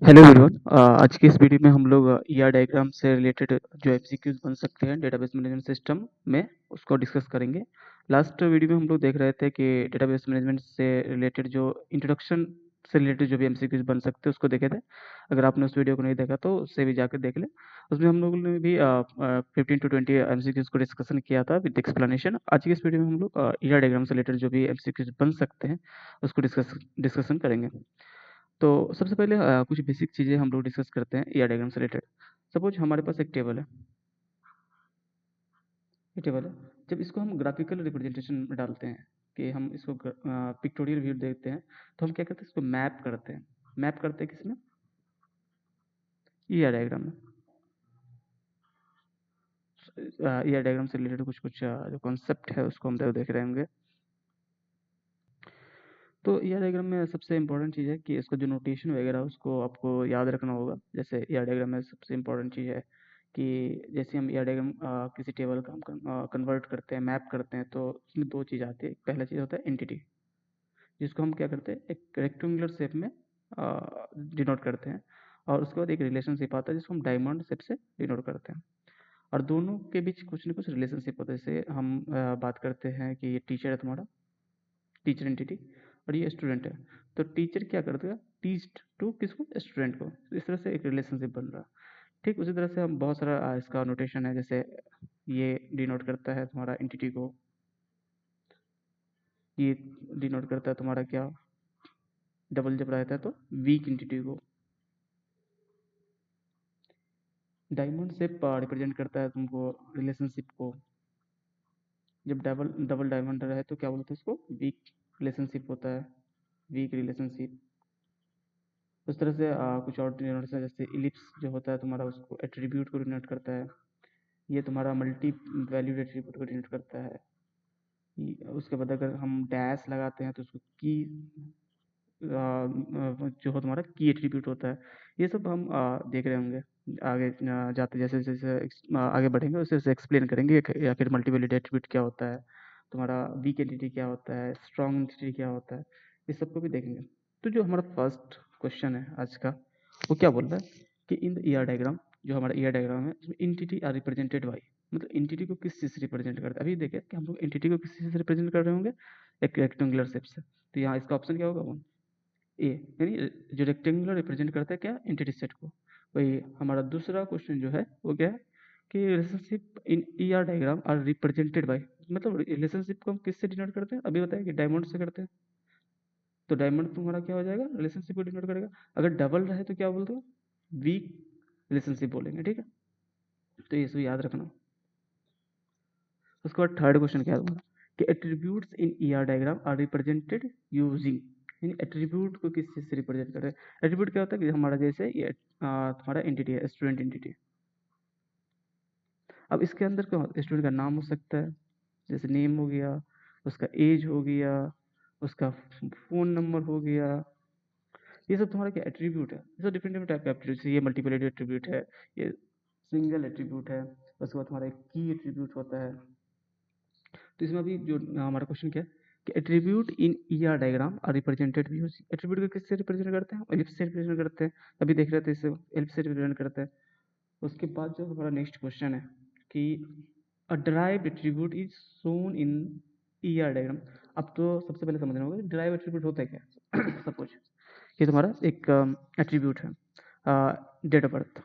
Hello everyone. आज की इस वीडियो में हम लोग ईआर डायग्राम से रिलेटेड जो एमसीक्यूज बन सकते हैं डेटाबेस मैनेजमेंट सिस्टम में उसको डिस्कस करेंगे। लास्ट वीडियो में हम लोग देख रहे थे कि डेटाबेस मैनेजमेंट से रिलेटेड जो इंट्रोडक्शन से रिलेटेड जो भी एमसीक्यूज बन सकते हैं उसको देखे थे। अगर आपने उस वीडियो को नहीं देखा तो उससे भी जाकर देख लें। उसमें हम लोगों ने भी 15 to 20 एमसीक्यूज को डिस्कशन किया था विद एक्सप्लेनेशन। आज की इस वीडियो में हम लोग ईआर डायग्राम से रिलेटेड जो भी एमसीक्यूज बन सकते हैं उसको डिस्कशन करेंगे। तो सबसे पहले कुछ बेसिक चीज़ें हम लोग डिस्कस करते हैं ईआर डायग्राम से रिलेटेड। सपोज हमारे पास एक टेबल है। ये टेबल है। जब इसको हम ग्राफिकल रिप्रेजेंटेशन में डालते हैं कि हम इसको पिक्टोरियल व्यू देखते हैं तो हम क्या करते हैं, इसको मैप करते हैं। मैप करते हैं किसमें? ईआर डायग्राम में। ईआर डायग्राम से रिलेटेड कुछ कुछ जो कॉन्सेप्ट है उसको हम देख रहे होंगे। तो ईआर डायग्राम में सबसे इंपॉर्टेंट चीज़ है कि इसका जो नोटेशन वगैरह उसको आपको याद रखना होगा। जैसे ईआर डायग्राम में सबसे इंपॉर्टेंट चीज़ है कि जैसे हम ईआर डायग्राम किसी टेबल का हम कन्वर्ट करते हैं, मैप करते हैं, तो उसमें दो चीज़ आती है। पहला चीज़ होता है एंटिटी, जिसको हम क्या करते हैं एक रेक्टेंगुलर शेप में डिनोट करते हैं। और उसके बाद एक रिलेशनशिप आता है जिसको हम डायमंड शेप से डिनोट करते हैं। और दोनों के बीच कुछ ना कुछ रिलेशनशिप होता है। जैसे हम बात करते हैं कि ये टीचर है तुम्हारा, टीचर एंटिटी, और ये स्टूडेंट है। तो टीचर क्या करता है, टीच टू किसको, स्टूडेंट को। तो इस तरह से एक रिलेशनशिप बन रहा है। ठीक उसी तरह से हम बहुत सारा इसका नोटेशन है। जैसे ये डिनोट करता है तुम्हारा एंटिटी को, ये डिनोट करता है तुम्हारा क्या, डबल जब रहता है तो वीक एंटिटी को। डायमंड शेप रिप्रेजेंट करता है तुमको रिलेशनशिप को। जब डबल डबल डायमंड रहे तो क्या बोलते हैं उसको, वीक रिलेशनशिप होता है, वीक रिलेशनशिप। उस तरह से कुछ और डिनोट्स है। जैसे इलिप्स जो होता है तुम्हारा उसको एट्रीब्यूट को डिनोट करता है। ये तुम्हारा मल्टी वैल्यूड एट्रीब्यूट को डिनोट करता है। उसके बाद अगर हम डैश लगाते हैं तो उसको की जो हो तुम्हारा की एट्रीब्यूट होता है। ये सब हम देख रहे होंगे आगे जाते जैसे जैसे आगे बढ़ेंगे उससे उससे एक्सप्लेन करेंगे या फिर मल्टी वैल्यूड एट्रीब्यूट क्या होता है, तुम्हारा वीक एंटिटी क्या होता है, स्ट्रॉन्ग एंटिटी क्या होता है। इस सबको भी देखेंगे। तो जो हमारा फर्स्ट क्वेश्चन है आज का, वो क्या बोल रहा है कि इन द ईआर डायग्राम, जो हमारा ईआर डायग्राम है उसमें एंटिटी आर रिप्रेजेंटेड बाई, मतलब एंटिटी को किस चीज़ से रिप्रेजेंट करते हैं। अभी देखें कि हम लोग एंटिटी को किस चीज़ से रिप्रेजेंट कर रहे होंगे, एक रेक्टेंगुलर शेप से। तो यहाँ इसका ऑप्शन क्या होगा, ए, यानी जो रेक्टेंगुलर रिप्रेजेंट करता है क्या, एंटिटी सेट को। वही हमारा दूसरा क्वेश्चन जो है वो क्या है कि relationship in E R diagram are represented by, मतलब रिलेशनशिप को हम किससे डिनोट करते हैं, अभी बताया कि डायमंड से करते हैं। तो डायमंड तुम्हारा क्या हो जाएगा, रिलेशनशिप को डिनोट करेगा। अगर डबल रहे तो क्या बोलते हो, वीक रिलेशनशिप बोलेंगे। ठीक है, तो ये सब याद रखना। उसके बाद थर्ड क्वेश्चन क्या होगा कि attributes in E R diagram are represented using, यानी एट्रीब्यूट को किस चीज से रिप्रेजेंट कर रहे हैं। एट्रीब्यूट क्या होता है कि हमारा जैसे ये तुम्हारा एंटिटी है, स्टूडेंट एंटिटी। अब इसके अंदर क्या स्टूडेंट का नाम हो सकता है, जैसे नेम हो गया, उसका एज हो गया, उसका फोन नंबर हो गया। ये सब तुम्हारा क्या एट्रीब्यूट है। ये सब डिफरेंट डिफरेंट टाइप का एट्रीब्यूट, ये मल्टीपल एट्रीब्यूट है, ये सिंगल एट्रीब्यूट है। उसके बाद तुम्हारा एक की एट्रीब्यूट होता है। तो इसमें अभी जो हमारा क्वेश्चन क्या है कि attribute in E R diagram are represented भी, एट्रीब्यूट को किससे रिप्रेजेंट करते हैं, एलिप्स से रिप्रेजेंट करते हैं। अभी देख रहे थे इससे एलिप्स से रिप्रेजेंट करते हैं। उसके बाद जो हमारा नेक्स्ट क्वेश्चन है कि अ derived attribute is shown in E R diagram. अब तो सबसे पहले समझना होगा कि डिराइव एट्रीब्यूट होता है क्या। सपोज ये तुम्हारा एक एट्रीब्यूट है, डेट ऑफ बर्थ।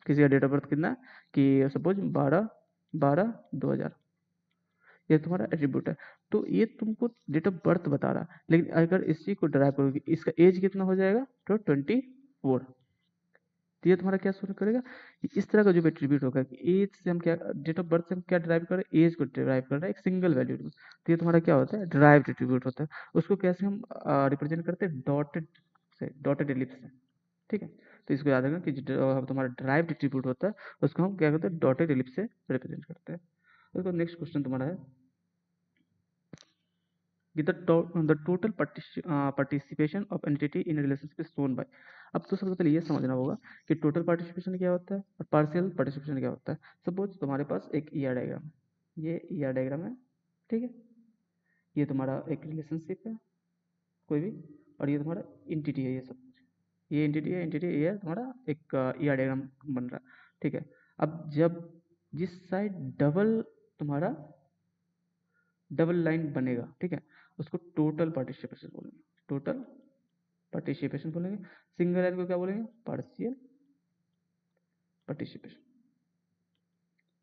किसी का डेट ऑफ बर्थ कितना है कि सपोज 12/12/2000, ये तुम्हारा एट्रीब्यूट है। तो ये तुमको डेट ऑफ बर्थ बता रहा है, लेकिन अगर इसी को ड्राइव करोगे, इसका एज कितना हो जाएगा तो 24। तो ये तुम्हारा क्या शो करेगा, इस तरह का जो एट्रीब्यूट होगा कि एज से हम क्या, डेट ऑफ बर्थ से हम क्या ड्राइव कर रहे हैं, एज को ड्राइव कर रहे हैं एक सिंगल वैल्यू में। तो ये तुम्हारा क्या होता है, ड्राइव्ड एट्रीब्यूट होता है। उसको कैसे हम रिप्रेजेंट करते हैं, डॉटेड से, डॉटेड एलिप्स से। ठीक है, तो इसको याद रखना कि जो तुम्हारा ड्राइव्ड एट्रीब्यूट होता है उसको हम क्या करते हैं, डॉटेड एलिप्स से रिप्रेजेंट करते हैं। उसके बाद नेक्स्ट क्वेश्चन तुम्हारा है कि the total participation of entity in relationship is shown by. अब तो सबसे पहले ये समझना होगा कि टोटल पार्टिसिपेशन क्या होता है और पार्शियल पार्टिसिपेशन क्या होता है। सपोज तुम्हारे पास एक ईआर डायग्राम है, ये ईआर डायग्राम है। ठीक है, ये तुम्हारा एक रिलेशनशिप है कोई भी, और ये तुम्हारा एंटिटी है, ये सब कुछ। ये एंटिटी है, एंटिटी ये है तुम्हारा एक ईआर डायग्राम बन रहा है, ठीक है। अब जब जिस साइड डबल तुम्हारा डबल लाइन बनेगा, ठीक है, उसको टोटल पार्टिसिपेशन बोलेंगे, टोटल पार्टिसिपेशन बोलेंगे। सिंगल लाइन को क्या बोलेंगे? Partial participation.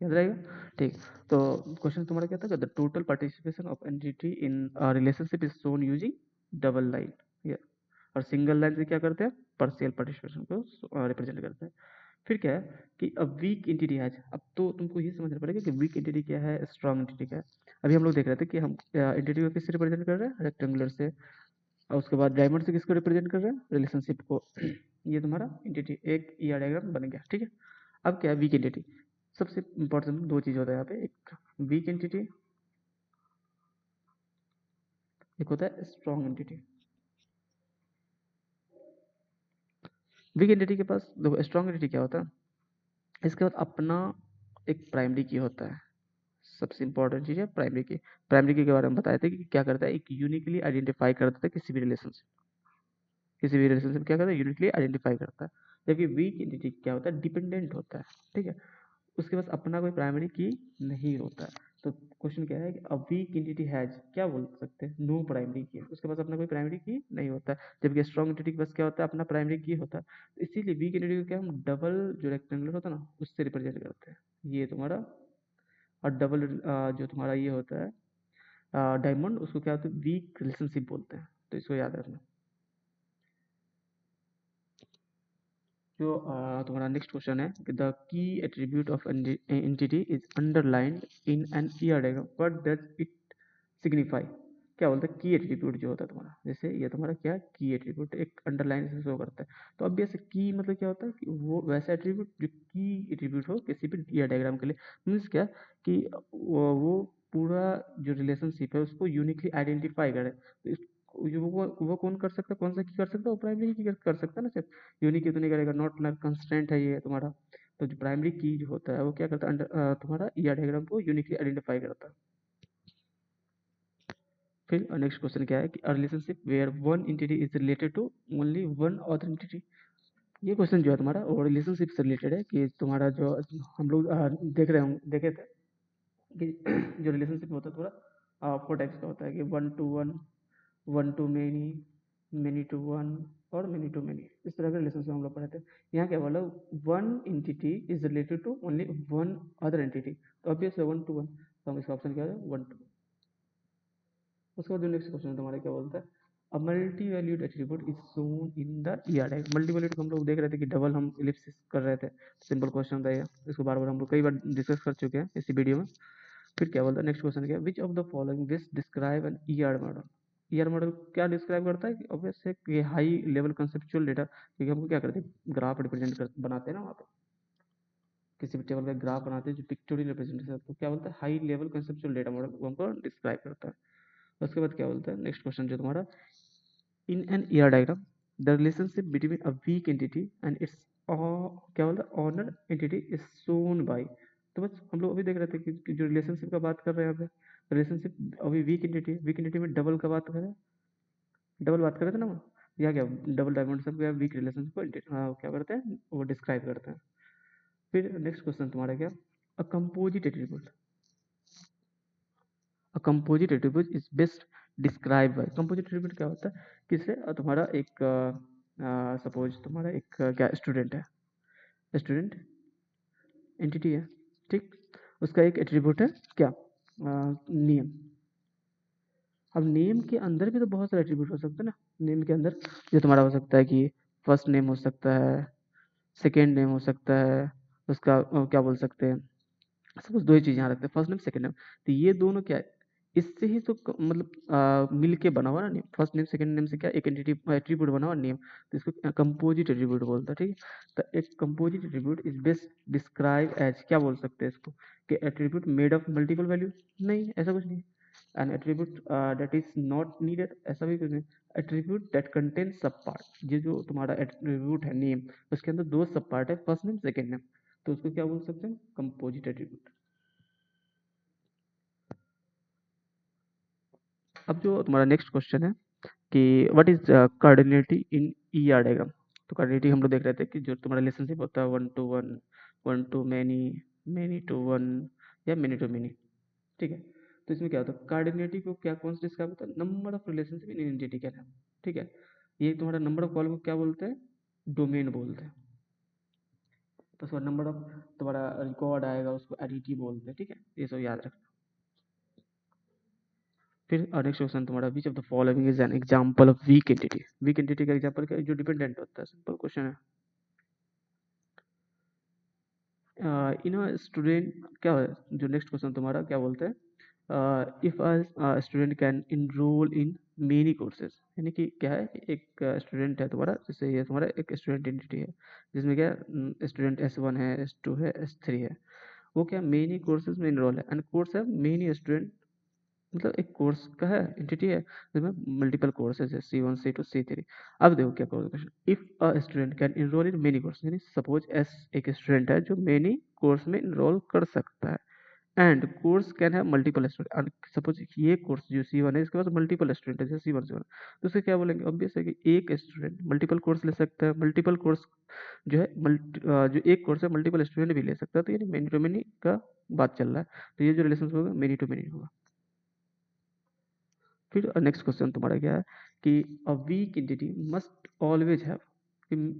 याद रहेगा, ठीक। तो क्वेश्चन तुम्हारा क्या था? The total participation of entity in relationship is shown using double line. और सिंगल लाइन से क्या करते हैं? पार्शियल पार्टिसिपेशन को रिप्रेजेंट करते हैं। फिर क्या है कि अब वीक एंटिटी है। अब तो तुमको ये समझना पड़ेगा कि वीक एंटिटी क्या है, स्ट्रांग एंटिटी क्या है। अभी हम लोग देख रहे थे कि हम एंटिटी को किससे रिप्रेजेंट कर रहे हैं? रेक्टेंगुलर से। और उसके बाद डायमंड से किसको रिप्रेजेंट कर रहे हैं? रिलेशनशिप को। ये तुम्हारा एंटिटी एक ईआर डायग्राम बन गया, ठीक है। अब क्या है वीक एंटिटी? सबसे इंपॉर्टेंट दो चीज होता है यहाँ पे, एक वीक एंटिटी, एक होता है स्ट्रॉन्ग एंटिटी। वीक एंटिटी के पास देखो, स्ट्रॉन्ग एंटिटी क्या होता है? इसके बाद अपना एक प्राइमरी की होता है। सबसे इंपॉर्टेंट चीज है प्राइमरी की। प्राइमरी की के बारे में बताए थे कि क्या करता है, एक यूनिकली आइडेंटिफाई करता है किसी भी रिलेशनशिप, किसी भी रिलेशनशिप क्या करता है? यूनिकली आइडेंटिफाई करता है। जबकि वीक एंटिटी क्या होता है? डिपेंडेंट होता है, ठीक है। उसके पास अपना कोई प्राइमरी की नहीं होता है। तो क्वेश्चन क्या है कि अ वीक एंटिटी हैज, क्या बोल सकते हैं? नो प्राइमरी की, उसके पास अपना कोई प्राइमरी की नहीं होता है। जबकि स्ट्रॉन्ग एंटिटी के पास क्या होता है? अपना प्राइमरी की होता है। तो इसीलिए वीक एंटिटी को क्या हम डबल जो रेक्टेंगुलर होता है ना, उससे रिप्रेजेंट करते हैं, ये तुम्हारा। और डबल जो तुम्हारा ये होता है डायमंड, उसको क्या होता है? वीक रिलेशनशिप बोलते हैं। तो इसको याद रखना। जो तुम्हारा नेक्स्ट क्वेश्चन है कि the key attribute of entity is underlined in an ER diagram, what does it signify? क्या बोलते हैं? की एट्रीब्यूट जो होता है तुम्हारा, जैसे ये तुम्हारा क्या की एट्रीब्यूट एक अंडरलाइन से शो करता है। तो अब ऐसे की मतलब क्या होता है कि वो वैसा एट्रीब्यूट जो की एट्रीब्यूट हो किसी भी ईआर डायग्राम के लिए। मीन्स क्या कि वो पूरा जो रिलेशनशिप है उसको यूनिकली आइडेंटिफाई करे। तो वो कौन कर सकता है? कौन सा की कर सकता है? वो प्राइमरी की कर सकता है ना सिर्फ। यूनिक तो नहीं करेगा, नॉट नल कंस्ट्रेंट है ये तुम्हारा। तो जो प्राइमरी की जो होता है वो क्या करता है? तुम्हारा ईआर डायग्राम को यूनिकली आइडेंटिफाई करता है। फिर नेक्स्ट क्वेश्चन क्या है कि relationship where one entity is related to only one other entity. ये क्वेश्चन जो है तुम्हारा वो रिलेशनशिप से रिलेटेड है कि तुम्हारा जो हम लोग देखे थे कि जो रिलेशनशिप होता है थोड़ा फोर टाइप्स का होता है कि one to one, one to many, many to one और मेनी टू मेनी। इस तरह के रिलेशनशिप हम लोग पढ़े थे। यहाँ क्या बोला? One entity is related to only one other entity. तो ऑब्वियसली वन टू वन, तो हम इसका ऑप्शन क्या है? One to. उसके बाद जो नेक्स्ट क्वेश्चन तुम्हारा क्या बोलता है? A multi valued attribute is shown in the ER diagram. Multi valued हम लोग देख रहे थे कि डबल हम इलिप्सिस कर रहे थे। सिंपल क्वेश्चन था ये, इसको बार बार हम लोग कई बार डिस्कस कर चुके हैं इसी वीडियो में। फिर क्या बोलता है नेक्स्ट क्वेश्चन? क्या which of the following this describe N ER model? ER model क्या डिस्क्राइब करता है? कि ऑब्वियस है हाई लेवल कंसेप्चुअल डेटा, क्योंकि हमको क्या करते हैं? ग्राफ रिप्रेजेंट कर बनाते हैं ना वहाँ पे, किसी भी टेबल का ग्राफ बनाते हैं जो पिक्टोरियल रिप्रेजेंटेशन, तो क्या बोलता है? High level conceptual data model वो हमको डिस्क्राइब करता है। उसके बाद क्या बोलता है नेक्स्ट क्वेश्चन जो तुम्हारा? In an ER diagram, the relationship between a weak entity and its क्या बोलता है? Owner entity is shown by। तो बस हम लोग अभी देख रहे थे कि जो रिलेशनशिप का बात कर रहे हैं यहाँ पे, रिलेशनशिप अभी वीक एंटिटी में डबल का बात कर रहे हैं, डबल बात कर रहे थे ना। यहाँ क्या डबल डायमंड सब क्या वीक रिलेशनशिप को क्या करते हैं? वो डिस्क्राइब करते हैं। फिर नेक्स्ट क्वेश्चन तुम्हारा क्या? A composite attribute, a composite attribute is best describe by. Composite attribute क्या होता है? किससे? तुम्हारा एक सपोज तुम्हारा एक क्या स्टूडेंट है, स्टूडेंट एंटिटी है, ठीक। उसका एक एट्रीब्यूट है क्या? नेम। अब नेम के अंदर भी तो बहुत सारे एट्रीब्यूट हो सकते हैं ना। नेम के अंदर जो तुम्हारा हो सकता है कि फर्स्ट नेम हो सकता है, सेकेंड नेम हो सकता है, उसका क्या बोल सकते हैं? सपोज दो ही चीज़ यहाँ रखते हैं, फर्स्ट नेम सेकंड नेम। तो ये दोनों क्या है? इससे ही तो मतलब मिल के बना हुआ ना name. First name second name से क्या एक एंटिटी एट्रीब्यूट बना हुआ नेम, तो इसको कंपोजिट एट्रीब्यूट बोलता है, ठीक है। तो एक composite attribute is best describe as, क्या बोल सकते हैं इसको? कि attribute made of multiple value. नहीं, ऐसा कुछ नहीं। An attribute that is not needed, ऐसा भी कुछ नहीं। Attribute that contain sub part, ये जो तुम्हारा एट्रीब्यूट है नेम, उसके अंदर दो सब पार्ट है, फर्स्ट नेम सेकंड नेम, तो उसको क्या बोल सकते हैं? Composite attribute. अब जो तुम्हारा नेक्स्ट क्वेश्चन है कि what is cardinality in ER diagram. तो कार्डिनेटी हम लोग देख रहे थे कि जो तुम्हारा रिलेशनशिप होता है 1 to 1, 1 to many, many to 1 या many to many, ठीक है। तो इसमें क्या होता है, कार्डिनेटी को क्या कौन सा डिस्क्राइब होता है, number of relationship in entity क्या है, ठीक है। ये तुम्हारा नंबर ऑफ कॉल को क्या बोलते हैं, डोमेन बोलते हैं। तो उसका नंबर ऑफ तुम्हारा रिकॉर्ड आएगा उसको एडिटी बोलते हैं, ठीक है, ये सब याद रखना। फिर नेक्स्ट क्वेश्चन तुम्हारा, which of the following is an example of weak entity. Weak entity का एग्जांपल क्या है, जो डिपेंडेंट होता है, सिंपल क्वेश्चन है। इन स्टूडेंट क्या है, जो नेक्स्ट क्वेश्चन तुम्हारा क्या बोलते हैं, if a student can enroll in many courses, यानी कि क्या है, एक स्टूडेंट है तुम्हारा, जैसे ये तुम्हारा एक स्टूडेंट एंटिटी है जिसमें क्या स्टूडेंट S1 है, S2 है, S3 है, वो क्या मेनी कोर्सेज में इनरोल है, एंड कोर्स है मेनी स्टूडेंट, मतलब एक कोर्स का है एंटिटी है जिसमें मल्टीपल कोर्सेज है, C1 C2 C3। अब देखो क्या करोगे question, if a student can enroll in many course, यानी सपोज एस एक स्टूडेंट है जो मेनी कोर्स में इनरोल कर सकता है, and course can have multiple student, suppose ये कोर्स जो C1 है इसके पास मल्टीपल स्टूडेंट है, जैसे C1 C1, तो उसे क्या बोलेंगे, ऑब्वियस है कि एक स्टूडेंट मल्टीपल कोर्स ले सकता है, मल्टीपल कोर्स जो है जो एक कोर्स है मल्टीपल स्टूडेंट भी ले सकता है, तो ये मेनी टू मेनी का बात चल रहा है, तो ये जो रिलेशन होगा मेनी टू मेनी होगा। फिर नेक्स्ट क्वेश्चन तुम्हारा क्या है कि a weak entity must always have,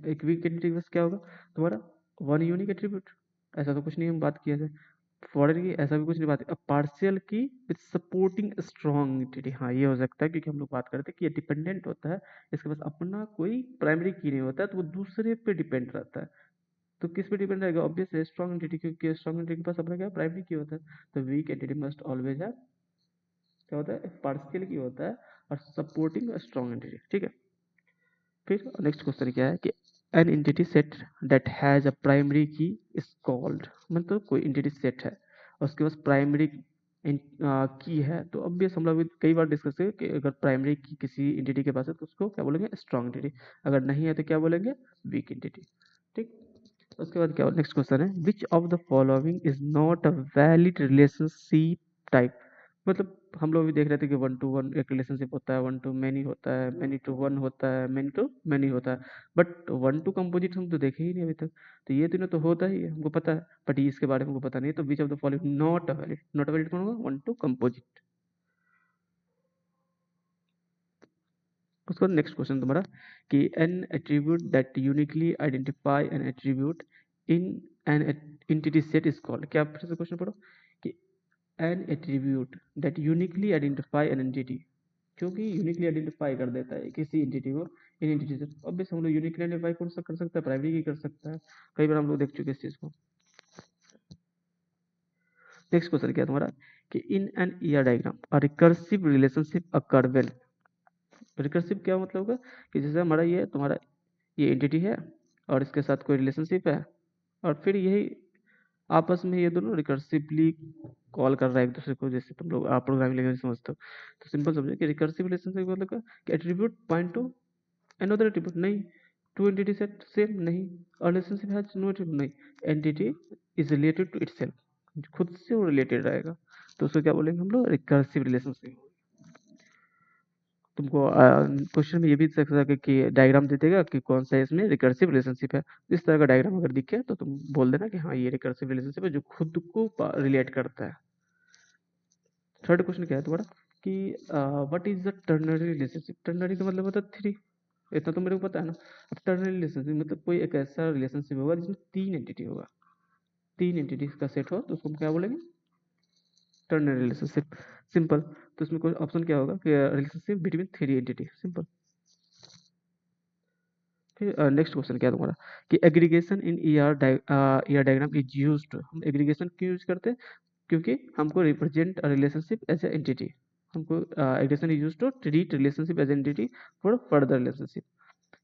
एक वीक एंटिटी बस क्या होगा तुम्हारा, वन यूनिक एट्रीब्यूट, ऐसा तो कुछ नहीं हम बात किए थे, फॉरेन की ऐसा भी कुछ नहीं बात, पार्शियल की विद सपोर्टिंग स्ट्रॉन्ग एंटिटी, हाँ ये हो सकता है, क्योंकि हम लोग बात करते हैं कि ये डिपेंडेंट होता है, इसके पास अपना कोई प्राइमरी की नहीं होता है, तो वो दूसरे पे डिपेंड रहता है, तो किस पे डिपेंड रहेगा, ऑब्वियस है स्ट्रॉन्ग एंटिटी, क्योंकि स्ट्रॉन्ग एंटिटी के पास अपना क्या प्राइमरी की होता है, तो वीक एंटिटी मस्ट ऑलवेज है क्या होता है, पार्शियल की होता है और सपोर्टिंग स्ट्रॉन्ग एंटिटी, ठीक है। फिर नेक्स्ट क्वेश्चन क्या है कि an entity set that has a primary की इज कॉल्ड, मतलब कोई एंटिटी सेट है और उसके पास प्राइमरी की है, तो ऑब्वियस हम लोग कई बार डिस्कस किए कि अगर प्राइमरी की किसी एंटिटी के पास है तो उसको क्या बोलेंगे, स्ट्रॉन्ग एंटिटी, अगर नहीं है तो क्या बोलेंगे, वीक एंटिटी, ठीक। उसके बाद क्या नेक्स्ट क्वेश्चन है, which of the following is not a valid relationship type, मतलब हम लोग भी देख रहे थे कि 1 to 1 एक रिलेशनशिप होता है, 1 to many होता है, many to 1 होता है, many to many होता है, बट 1 to कंपोजिट हम तो देखे ही नहीं अभी तक, तो ये तीनों तो होता ही है हमको पता है, बट इसके बारे में हमको पता नहीं, तो which of the following not a valid, not a valid कौन होगा, 1 to कंपोजिट। उसके बाद नेक्स्ट क्वेश्चन तुम्हारा कि N attribute that uniquely identify N attribute in an entity set is called, क्या फिर से क्वेश्चन पढ़ो कि N attribute that uniquely identify an entity, क्योंकि यूनिकली आइडेंटिफाई कर देता है किसी एंटिटी को इन एंटिटी से, ऑब्वियस हम लोग यूनिकली आइडेंटिफाई कौन सा कर सकता है, प्राइमरी की कर सकता है, कई बार हम लोग देख चुके हैं इस चीज को। नेक्स्ट क्वेश्चन क्या है तुम्हारा कि in an ER diagram a recursive relationship occur when, recursive क्या मतलब होगा कि जैसे हमारा ये तुम्हारा ये एंटिटी है और इसके साथ कोई रिलेशनशिप है, और फिर यही आपस में ये दोनों रिकर्सिवली कॉल कर रहा है एक दूसरे को, जैसे तुम लोग आप प्रोग्रामिंग लैंग्वेज समझते हो, तो सिंपल समझे कि रिकर्सिव रिलेशनशिप मतलब क्या कि attribute point two another attribute नहीं, two entity set same नहीं, और relationship has no attribute नहीं, entity is related to itself, खुद से वो रिलेटेड रहेगा, तो उसको क्या बोलेंगे हम लोग, रिकर्सिव रिलेशनशिप। तुमको क्वेश्चन में ये भी देख सकते कि डायग्राम दे देगा कि कौन सा इसमें रिकर्सिव रिलेशनशिप है, इस तरह का डायग्राम अगर दिखे तो तुम बोल देना कि हाँ ये रिकर्सिव रिलेशनशिप है जो खुद को रिलेट करता है। थर्ड क्वेश्चन क्या है तुम्हारा कि what is the ternary relationship, ternary का मतलब होता है थ्री, इतना तो मेरे को पता है ना। अब टर्नरी रिलेशनशिप मतलब कोई एक ऐसा रिलेशनशिप होगा जिसमें तीन एंटिटी होगा, तीन एंटिटीज का सेट हो तो उसको हम क्या बोलेंगे, टर्नरी रिलेशनशिप, सिंपल। तो उसमें कोई ऑप्शन क्या होगा कि relationship between three entity, simple. फिर नेक्स्ट क्वेश्चन क्या है तुम्हारा कि aggregation in ER diagram is used, हम एग्रीगेशन क्यों यूज करते हैं, क्योंकि हमको represent a relationship as a entity, हमको aggregation is used to treat relationship as entity for further relationship.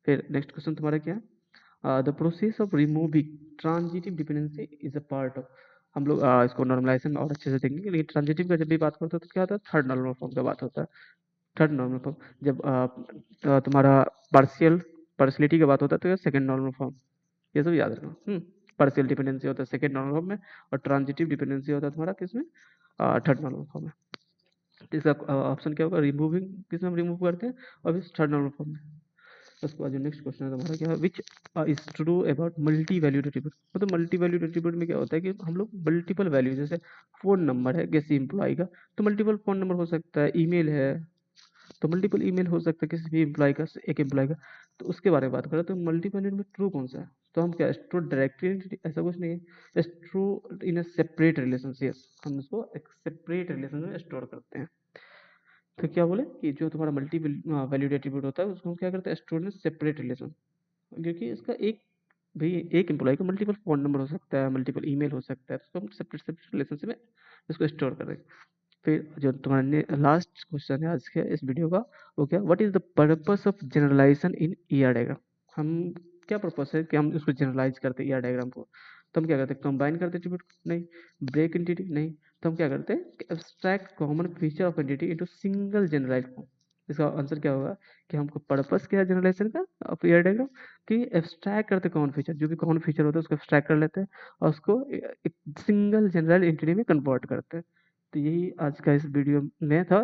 फिर नेक्स्ट क्वेश्चन तुम्हारा क्या है, the process of removing transitive dependency is a part of, हम लोग इसको नॉर्मलाइजेशन और अच्छे से देखेंगे, लेकिन ट्रांजिटिव का जब भी बात करते हैं तो क्या होता है, थर्ड नॉर्मल फॉर्म का बात होता है, थर्ड नॉर्मल फॉर्म, जब तुम्हारा पार्शियल पार्शियलिटी की बात होता है तो सेकंड नॉर्मल फॉर्म, ये सब याद रखना। पार्शियल डिपेंडेंसी होता है सेकंड नॉर्मल फॉर्म में, और ट्रांजिटिव डिपेंडेंसी होता है तुम्हारा किसमें, थर्ड नॉर्मल फॉर्म में। तो इसका ऑप्शन क्या होगा, रिमूविंग, किस में हम रिमूव करते हैं, और थर्ड नॉर्मल फॉर्म में। उसके बाद जो नेक्स्ट क्वेश्चन है तुम्हारा क्या है, which is true about multi valued attribute. मतलब मल्टी वैल्यूड एट्रीब्यूट में क्या होता है कि हम लोग मल्टीपल वैल्यू, जैसे फोन नंबर है किसी एम्प्लॉय का, तो मल्टीपल फोन नंबर हो सकता है, ईमेल है तो मल्टीपल ईमेल हो सकता है किसी भी एम्प्लॉय का, एक एम्प्लॉय का। तो उसके बारे में बात करें तो मल्टीपल में ट्रू कौन सा है, तो हम क्या ट्रू डायरेक्टली, ऐसा कुछ नहीं है, true in a separate relation, yes, हम इसको एक सेपरेट रिलेशन में स्टोर करते हैं। तो क्या बोले कि जो तुम्हारा मल्टी वैल्यूड एट्रीब्यूट होता है उसको हम क्या करते हैं, स्टोर इन सेपरेट रिलेशन। क्योंकि इसका एक भाई एक एम्प्लॉय का मल्टीपल फोन नंबर हो सकता है, मल्टीपल ईमेल हो सकता है, तो हम सेपरेट सेपरेट रिलेशन में इसको स्टोर कर देंगे। फिर जो तुम्हारा लास्ट क्वेश्चन है आज के इस वीडियो का, वो क्या, what is the purpose of generalization in ER diagram. हम क्या पर्पस है कि हम इसको जनरलाइज करते हैं ईआर डायग्राम को, तो हम क्या करते हैं, कंबाइन करते हैं एट्रीब्यूट, नहीं, ब्रेक एंटिटी, नहीं, तो हम क्या करते हैं, abstract common feature of entity into single generalize form. इसका आंसर क्या होगा कि हमको पर्पस क्या है जनरलाइजेशन का ऑफ ईआर डायग्राम, कि एब्स्ट्रैक्ट करते कॉमन फीचर, जो भी कॉमन फीचर होता है उसको एब्स्ट्रैक्ट कर लेते हैं और उसको एक सिंगल जनरल एंटिटी में कन्वर्ट करते हैं। तो यही आज का इस वीडियो में था,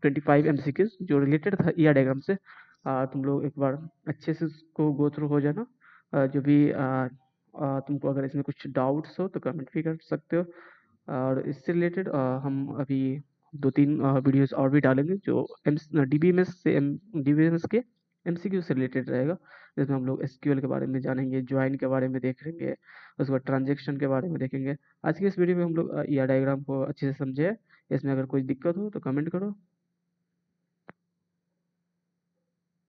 25 MCQs जो रिलेटेड था ईआर डायग्राम से। तुम लोग एक बार अच्छे से उसको गो थ्रू हो जाना। जो भी तुमको अगर इसमें कुछ डाउट्स हो तो कमेंट भी कर सकते हो। और इससे रिलेटेड हम अभी 2-3 वीडियोस और भी डालेंगे जो डीबीएमएस के एमसीक्यू से रिलेटेड रहेगा, जिसमें हम लोग एसक्यूएल के बारे में जानेंगे, ज्वाइन के बारे में देखेंगे, उसके बाद ट्रांजेक्शन के बारे में देखेंगे। आज की इस वीडियो में हम लोग ईआर डायग्राम को अच्छे से समझे। इसमें अगर कोई दिक्कत हो तो कमेंट करो।